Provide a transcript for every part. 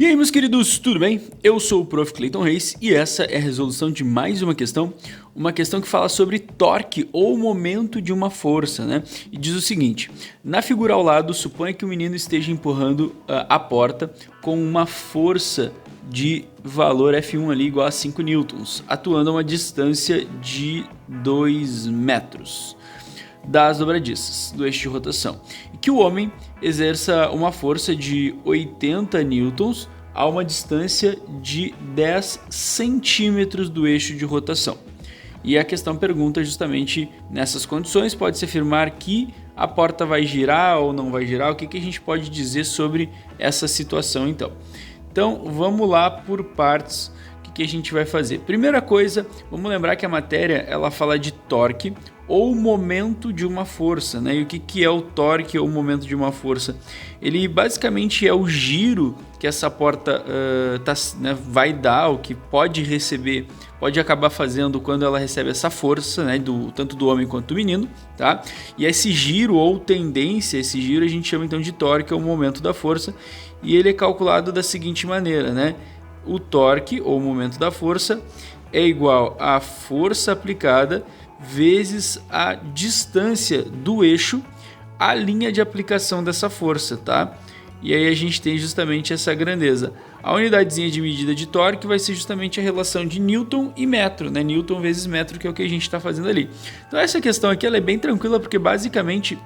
E aí, meus queridos, tudo bem? Eu sou o Prof. Clayton Reis e essa é a resolução de mais uma questão que fala sobre torque ou momento de uma força, né? E diz o seguinte: na figura ao lado, suponha que o menino esteja empurrando a porta com uma força de valor F1 ali igual a 5 newtons, atuando a uma distância de 2 metros das dobradiças do eixo de rotação, e que o homem exerça uma força de 80 newtons a uma distância de 10 centímetros do eixo de rotação. E a questão pergunta justamente nessas condições, pode-se afirmar que a porta vai girar ou não vai girar. O que a gente pode dizer sobre essa situação então? Então vamos lá por partes. O que a gente vai fazer? Primeira coisa, vamos lembrar que a matéria ela fala de torque ou momento de uma força, né? E o que é o torque ou momento de uma força? Ele basicamente é o giro que essa porta vai dar, o que pode receber, pode acabar fazendo quando ela recebe essa força, né? Tanto do homem quanto do menino, tá? E esse giro ou tendência, esse giro a gente chama então de torque ou momento da força, e ele é calculado da seguinte maneira, né? O torque ou momento da força é igual à força aplicada vezes a distância do eixo à linha de aplicação dessa força, tá? E aí a gente tem justamente essa grandeza. A unidadezinha de medida de torque vai ser justamente a relação de Newton e metro, né? Newton vezes metro, que é o que a gente está fazendo ali. Então essa questão aqui ela é bem tranquila, porque basicamente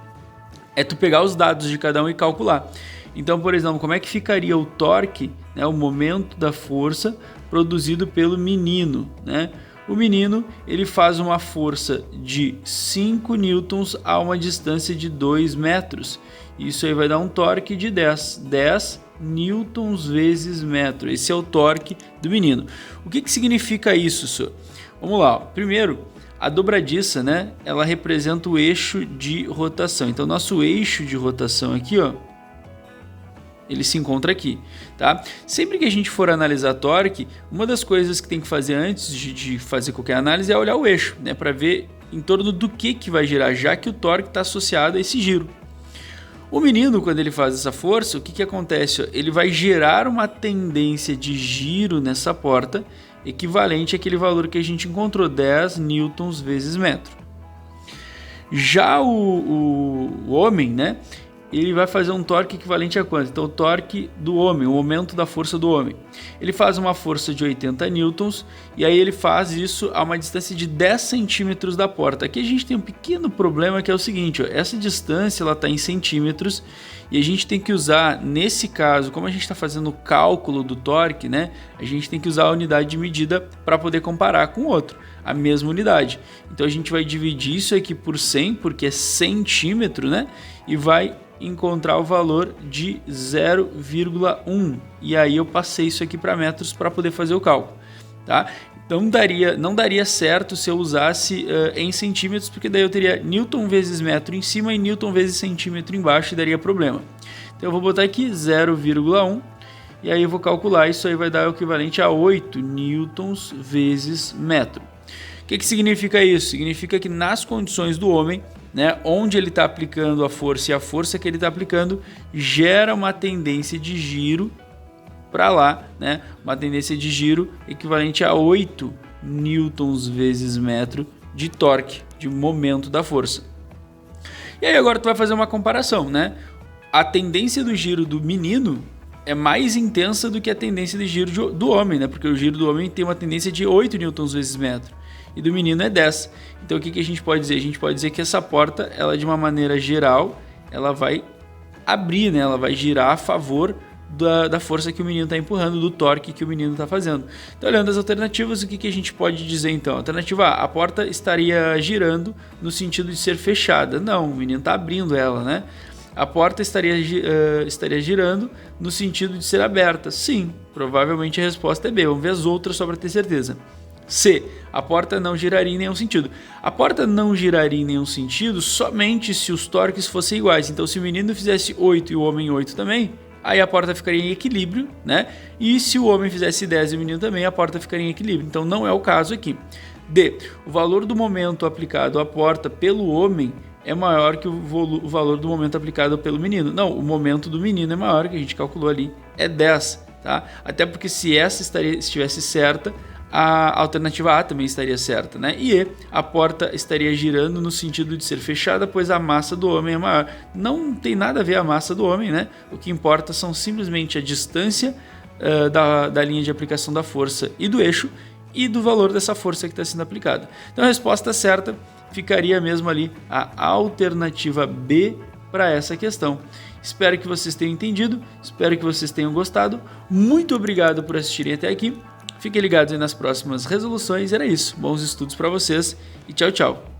é tu pegar os dados de cada um e calcular. Então, por exemplo, como é que ficaria o torque, né, o momento da força produzido pelo menino, né? O menino ele faz uma força de 5 newtons a uma distância de 2 metros. Isso aí vai dar um torque de 10 newtons vezes metro. Esse é o torque do menino. O que significa isso, senhor? Vamos lá. Primeiro, a dobradiça, né, ela representa o eixo de rotação. Então, nosso eixo de rotação aqui, ó, ele se encontra aqui, tá? Sempre que a gente for analisar torque, uma das coisas que tem que fazer antes de fazer qualquer análise é olhar o eixo, né? Para ver em torno do que vai girar, já que o torque está associado a esse giro. O menino, quando ele faz essa força, o que acontece? Ele vai gerar uma tendência de giro nessa porta, equivalente àquele valor que a gente encontrou, 10 newtons vezes metro. Já o homem, né? Ele vai fazer um torque equivalente a quanto? Então, o torque do homem, o momento da força do homem. Ele faz uma força de 80 newtons e aí ele faz isso a uma distância de 10 centímetros da porta. Aqui a gente tem um pequeno problema que é o seguinte, ó, essa distância está em centímetros e a gente tem que usar, nesse caso, como a gente está fazendo o cálculo do torque, né, a gente tem que usar a unidade de medida para poder comparar com o outro, a mesma unidade. Então, a gente vai dividir isso aqui por 100, porque é centímetro, né, e vai encontrar o valor de 0,1 e aí eu passei isso aqui para metros para poder fazer o cálculo, tá? Então não daria certo se eu usasse em centímetros, porque daí eu teria newton vezes metro em cima e newton vezes centímetro embaixo e daria problema. Então eu vou botar aqui 0,1 e aí eu vou calcular, isso aí vai dar o equivalente a 8 newtons vezes metro. O que significa isso? Significa que nas condições do homem, né, onde ele está aplicando a força e a força que ele está aplicando gera uma tendência de giro para lá, né, uma tendência de giro equivalente a 8 newtons vezes metro de torque, de momento da força. E aí agora tu vai fazer uma comparação, né? A tendência do giro do menino é mais intensa do que a tendência de giro do homem, né? Porque o giro do homem tem uma tendência de 8 newtons vezes metro e do menino é 10. Então o que a gente pode dizer? A gente pode dizer que essa porta, ela de uma maneira geral, ela vai abrir, né? Ela vai girar a favor da força que o menino está empurrando, do torque que o menino está fazendo. Então, olhando as alternativas, o que a gente pode dizer então? Alternativa A, a porta estaria girando no sentido de ser fechada. Não, o menino está abrindo ela, né? A porta estaria girando no sentido de ser aberta. Sim, provavelmente a resposta é B. Vamos ver as outras só para ter certeza. C, a porta não giraria em nenhum sentido. A porta não giraria em nenhum sentido somente se os torques fossem iguais. Então, se o menino fizesse 8 e o homem 8 também, aí a porta ficaria em equilíbrio, né? E se o homem fizesse 10 e o menino também, a porta ficaria em equilíbrio. Então, não é o caso aqui. D, o valor do momento aplicado à porta pelo homem é maior que o valor do momento aplicado pelo menino. Não, o momento do menino é maior, que a gente calculou ali, é 10. tá? Até porque se essa estivesse certa, a alternativa A também estaria certa, né? E a porta estaria girando no sentido de ser fechada, pois a massa do homem é maior. Não tem nada a ver a massa do homem, né? O que importa são simplesmente a distância da linha de aplicação da força e do eixo e do valor dessa força que está sendo aplicada. Então a resposta certa ficaria mesmo ali a alternativa B para essa questão. Espero que vocês tenham entendido, espero que vocês tenham gostado. Muito obrigado por assistirem até aqui. Fiquem ligados aí nas próximas resoluções. Era isso. Bons estudos para vocês e tchau, tchau.